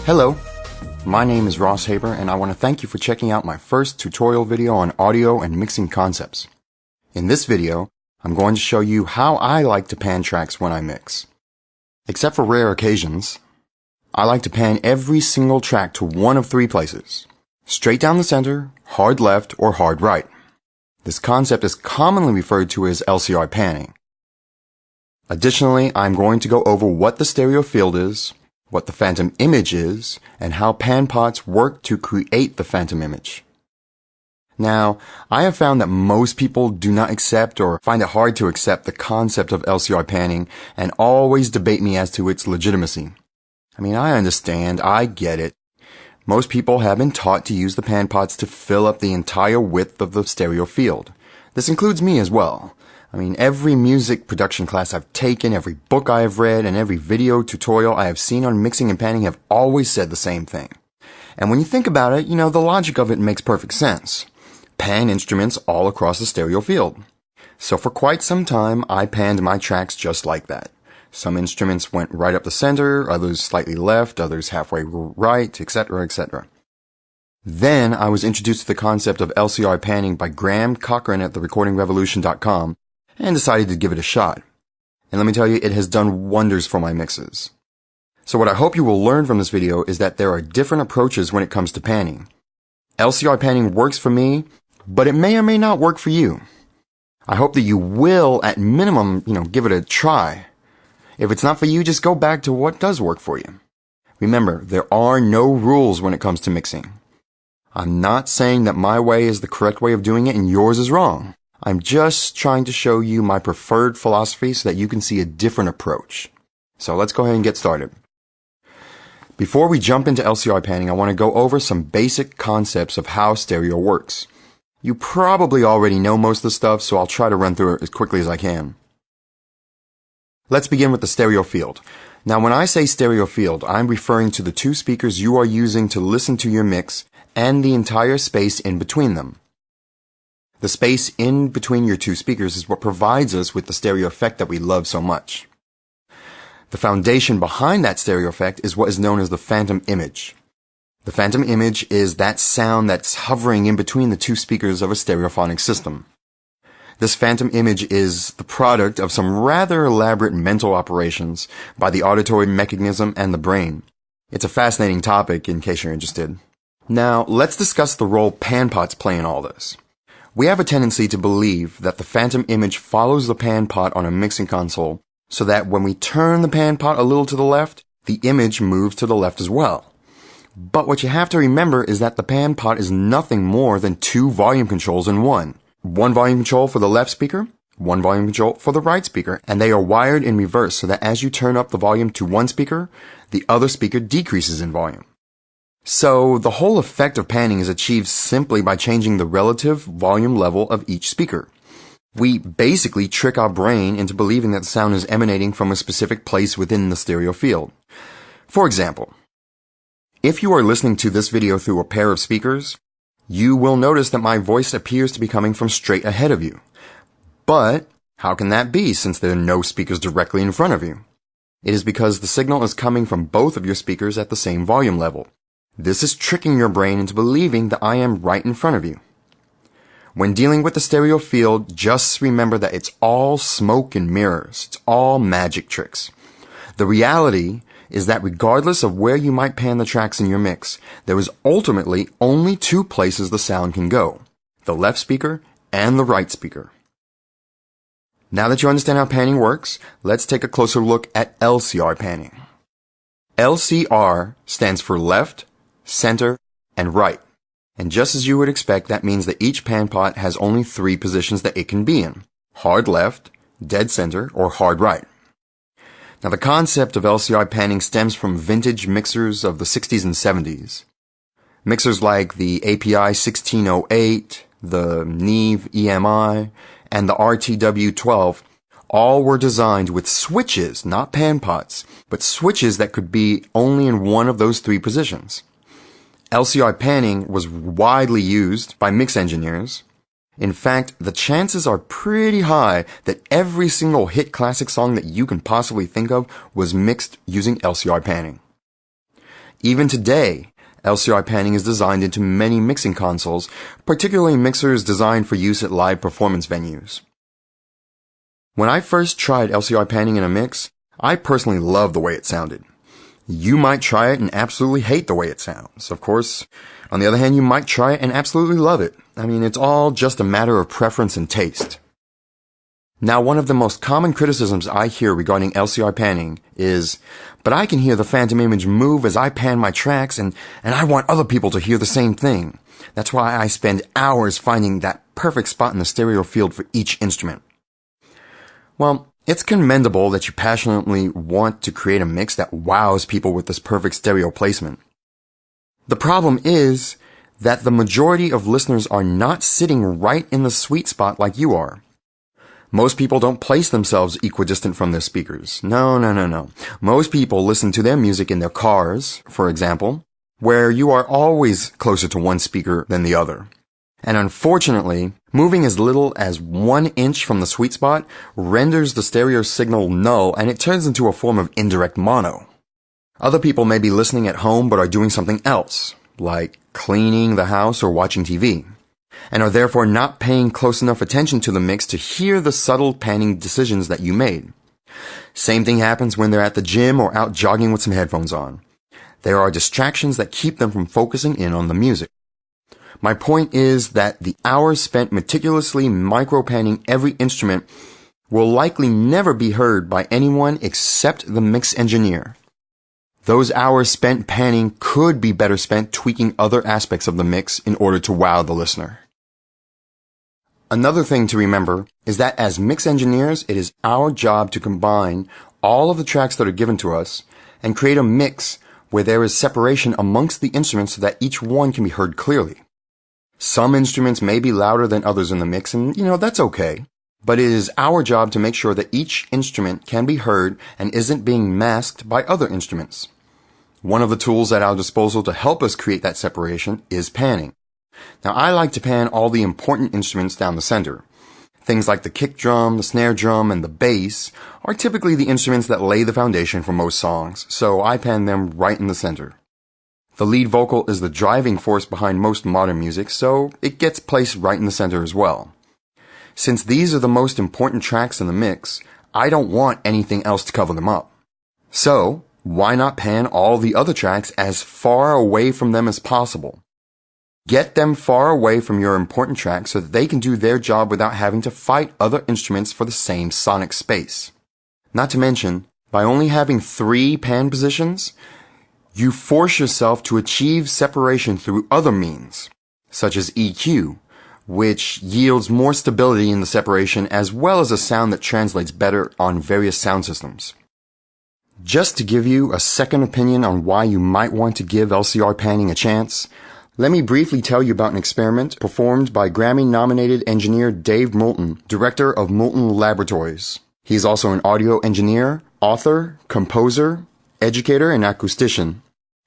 Hello, my name is Ross Haber and I want to thank you for checking out my first tutorial video on audio and mixing concepts. In this video, I'm going to show you how I like to pan tracks when I mix. Except for rare occasions, I like to pan every single track to one of three places: straight down the center, hard left, or hard right. This concept is commonly referred to as LCR panning. Additionally, I'm going to go over what the stereo field is, what the phantom image is, and how pan pots work to create the phantom image. Now, I have found that most people do not accept or find it hard to accept the concept of LCR panning and always debate me as to its legitimacy. I mean, I understand, I get it. Most people have been taught to use the pan pots to fill up the entire width of the stereo field. This includes me as well. I mean, every music production class I've taken, every book I have read, and every video tutorial I have seen on mixing and panning have always said the same thing. And when you think about it, the logic of it makes perfect sense. Pan instruments all across the stereo field. So for quite some time, I panned my tracks just like that. Some instruments went right up the center, others slightly left, others halfway right, etc., etc. Then I was introduced to the concept of LCR panning by Graham Cochran at therecordingrevolution.com and decided to give it a shot. And let me tell you, it has done wonders for my mixes. So what I hope you will learn from this video is that there are different approaches when it comes to panning. LCR panning works for me, but it may or may not work for you. I hope that you will, at minimum, give it a try. If it's not for you, just go back to what does work for you. Remember, there are no rules when it comes to mixing. I'm not saying that my way is the correct way of doing it and yours is wrong. I'm just trying to show you my preferred philosophy so that you can see a different approach. So let's go ahead and get started. Before we jump into LCR panning, I want to go over some basic concepts of how stereo works. You probably already know most of the stuff, so I'll try to run through it as quickly as I can. Let's begin with the stereo field. Now, when I say stereo field, I'm referring to the two speakers you are using to listen to your mix and the entire space in between them. The space in between your two speakers is what provides us with the stereo effect that we love so much. The foundation behind that stereo effect is what is known as the phantom image. The phantom image is that sound that's hovering in between the two speakers of a stereophonic system. This phantom image is the product of some rather elaborate mental operations by the auditory mechanism and the brain. It's a fascinating topic in case you're interested. Now, let's discuss the role pan pots play in all this. We have a tendency to believe that the phantom image follows the pan pot on a mixing console so that when we turn the pan pot a little to the left, the image moves to the left as well. But what you have to remember is that the pan pot is nothing more than two volume controls in one. One volume control for the left speaker, one volume control for the right speaker, and they are wired in reverse so that as you turn up the volume to one speaker, the other speaker decreases in volume. So the whole effect of panning is achieved simply by changing the relative volume level of each speaker. We basically trick our brain into believing that the sound is emanating from a specific place within the stereo field. For example, if you are listening to this video through a pair of speakers, you will notice that my voice appears to be coming from straight ahead of you. But how can that be since there are no speakers directly in front of you? It is because the signal is coming from both of your speakers at the same volume level. This is tricking your brain into believing that I am right in front of you. When dealing with the stereo field, just remember that it's all smoke and mirrors. It's all magic tricks. The reality is that regardless of where you might pan the tracks in your mix, there is ultimately only two places the sound can go: the left speaker and the right speaker. Now that you understand how panning works, let's take a closer look at LCR panning. LCR stands for left, center, and right. And just as you would expect, that means that each pan pot has only three positions that it can be in: hard left, dead center, or hard right. Now the concept of LCR panning stems from vintage mixers of the 60s and 70s. Mixers like the API 1608, the Neve EMI, and the RTW12 all were designed with switches, not pan pots, but switches that could be only in one of those three positions. LCR panning was widely used by mix engineers. In fact, the chances are pretty high that every single hit classic song that you can possibly think of was mixed using LCR panning. Even today, LCR panning is designed into many mixing consoles, particularly mixers designed for use at live performance venues. When I first tried LCR panning in a mix, I personally loved the way it sounded. You might try it and absolutely hate the way it sounds. Of course, on the other hand, you might try it and absolutely love it. I mean, it's all just a matter of preference and taste. Now, one of the most common criticisms I hear regarding LCR panning is, but I can hear the phantom image move as I pan my tracks, and I want other people to hear the same thing. That's why I spend hours finding that perfect spot in the stereo field for each instrument. Well, it's commendable that you passionately want to create a mix that wows people with this perfect stereo placement. The problem is that the majority of listeners are not sitting right in the sweet spot like you are. Most people don't place themselves equidistant from their speakers. No. Most people listen to their music in their cars, for example, where you are always closer to one speaker than the other. And unfortunately, moving as little as 1 inch from the sweet spot renders the stereo signal null, and it turns into a form of indirect mono. Other people may be listening at home but are doing something else, like cleaning the house or watching TV, and are therefore not paying close enough attention to the mix to hear the subtle panning decisions that you made. Same thing happens when they're at the gym or out jogging with some headphones on. There are distractions that keep them from focusing in on the music. My point is that the hours spent meticulously micro-panning every instrument will likely never be heard by anyone except the mix engineer. Those hours spent panning could be better spent tweaking other aspects of the mix in order to wow the listener. Another thing to remember is that as mix engineers, it is our job to combine all of the tracks that are given to us and create a mix where there is separation amongst the instruments so that each one can be heard clearly. Some instruments may be louder than others in the mix, and that's okay. But it is our job to make sure that each instrument can be heard and isn't being masked by other instruments. One of the tools at our disposal to help us create that separation is panning. Now, I like to pan all the important instruments down the center. Things like the kick drum, the snare drum, and the bass are typically the instruments that lay the foundation for most songs, so I pan them right in the center. The lead vocal is the driving force behind most modern music, so it gets placed right in the center as well. Since these are the most important tracks in the mix, I don't want anything else to cover them up. So, why not pan all the other tracks as far away from them as possible? Get them far away from your important tracks so that they can do their job without having to fight other instruments for the same sonic space. Not to mention, by only having 3 pan positions, you force yourself to achieve separation through other means, such as EQ, which yields more stability in the separation as well as a sound that translates better on various sound systems. Just to give you a second opinion on why you might want to give LCR panning a chance, let me briefly tell you about an experiment performed by Grammy-nominated engineer Dave Moulton, director of Moulton Laboratories. He's also an audio engineer, author, composer, educator, and acoustician,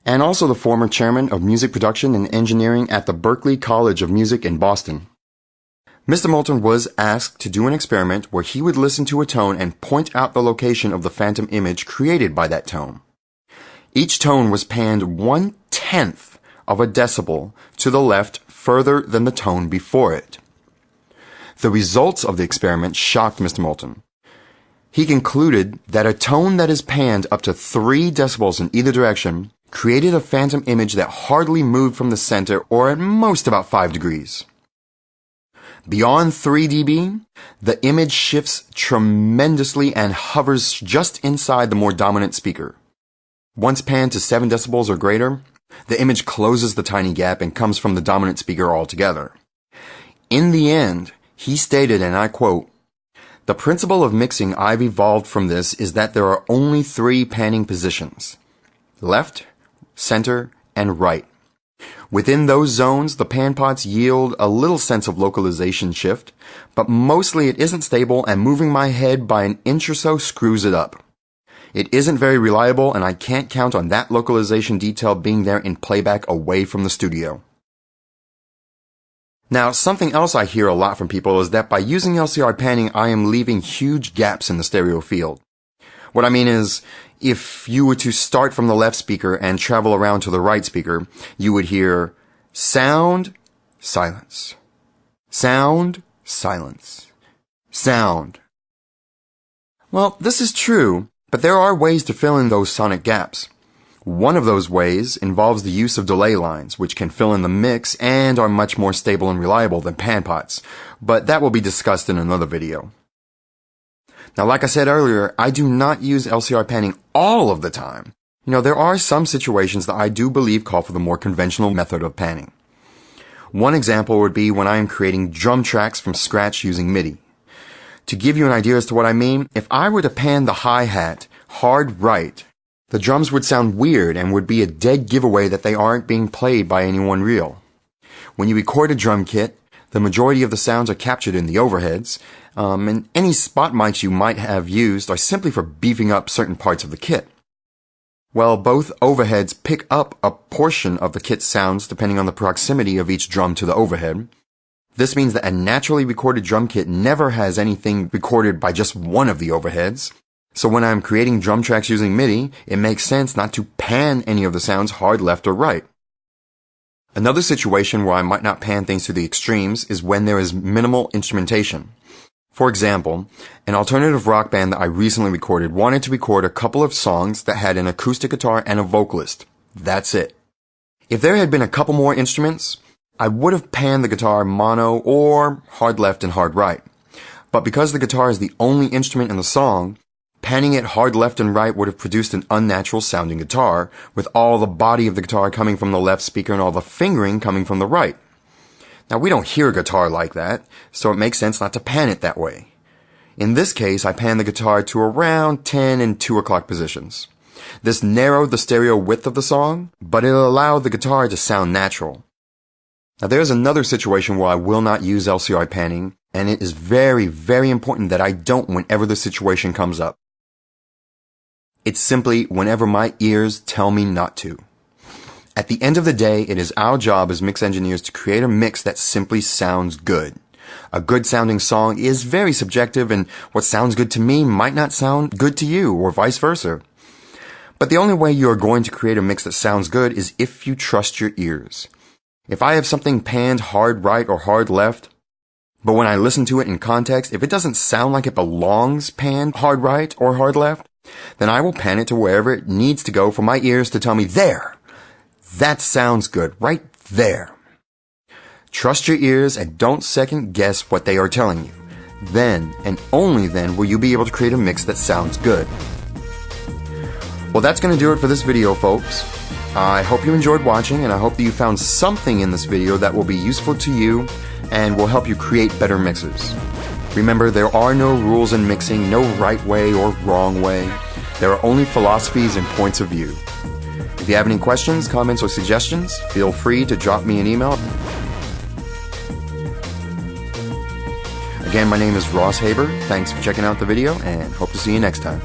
and also the former chairman of music production and engineering at the Berklee College of Music in Boston. Mr. Moulton was asked to do an experiment where he would listen to a tone and point out the location of the phantom image created by that tone. Each tone was panned 1/10 of a decibel to the left further than the tone before it. The results of the experiment shocked Mr. Moulton. He concluded that a tone that is panned up to 3 decibels in either direction created a phantom image that hardly moved from the center or at most about 5 degrees. Beyond 3 dB, the image shifts tremendously and hovers just inside the more dominant speaker. Once panned to 7 decibels or greater, the image closes the tiny gap and comes from the dominant speaker altogether. In the end, he stated, and I quote, "The principle of mixing I've evolved from this is that there are only 3 panning positions: left, center, and right. Within those zones, the pan pots yield a little sense of localization shift, but mostly it isn't stable, and moving my head by an inch or so screws it up. It isn't very reliable, and I can't count on that localization detail being there in playback away from the studio." Now, something else I hear a lot from people is that by using LCR panning, I am leaving huge gaps in the stereo field. What I mean is, if you were to start from the left speaker and travel around to the right speaker, you would hear sound, silence, sound, silence, sound. Well, this is true, but there are ways to fill in those sonic gaps. One of those ways involves the use of delay lines, which can fill in the mix and are much more stable and reliable than pan pots, but that will be discussed in another video. Now, like I said earlier, I do not use LCR panning all of the time. There are some situations that I do believe call for the more conventional method of panning. One example would be when I am creating drum tracks from scratch using MIDI. To give you an idea as to what I mean, if I were to pan the hi-hat hard right, the drums would sound weird and would be a dead giveaway that they aren't being played by anyone real. When you record a drum kit, the majority of the sounds are captured in the overheads, and any spot mics you might have used are simply for beefing up certain parts of the kit. Well, both overheads pick up a portion of the kit's sounds depending on the proximity of each drum to the overhead. This means that a naturally recorded drum kit never has anything recorded by just one of the overheads. So when I'm creating drum tracks using MIDI, it makes sense not to pan any of the sounds hard left or right. Another situation where I might not pan things to the extremes is when there is minimal instrumentation. For example, an alternative rock band that I recently recorded wanted to record a couple of songs that had an acoustic guitar and a vocalist. That's it. If there had been a couple more instruments, I would have panned the guitar mono or hard left and hard right. But because the guitar is the only instrument in the song, panning it hard left and right would have produced an unnatural sounding guitar, with all the body of the guitar coming from the left speaker and all the fingering coming from the right. Now, we don't hear a guitar like that, so it makes sense not to pan it that way. In this case, I panned the guitar to around 10 and 2 o'clock positions. This narrowed the stereo width of the song, but it allowed the guitar to sound natural. Now, there's another situation where I will not use LCR panning, and it is very, very important that I don't whenever the situation comes up. It's simply whenever my ears tell me not to. At the end of the day, it is our job as mix engineers to create a mix that simply sounds good. A good sounding song is very subjective, and what sounds good to me might not sound good to you, or vice versa. But the only way you are going to create a mix that sounds good is if you trust your ears. If I have something panned hard right or hard left, but when I listen to it in context, if it doesn't sound like it belongs panned hard right or hard left, then I will pan it to wherever it needs to go for my ears to tell me, there! That sounds good, right there. Trust your ears and don't second guess what they are telling you. Then, and only then, will you be able to create a mix that sounds good. Well, that's going to do it for this video, folks. I hope you enjoyed watching, and I hope that you found something in this video that will be useful to you and will help you create better mixes. Remember, there are no rules in mixing, no right way or wrong way. There are only philosophies and points of view. If you have any questions, comments, or suggestions, feel free to drop me an email. Again, my name is Ross Haber. Thanks for checking out the video, and hope to see you next time.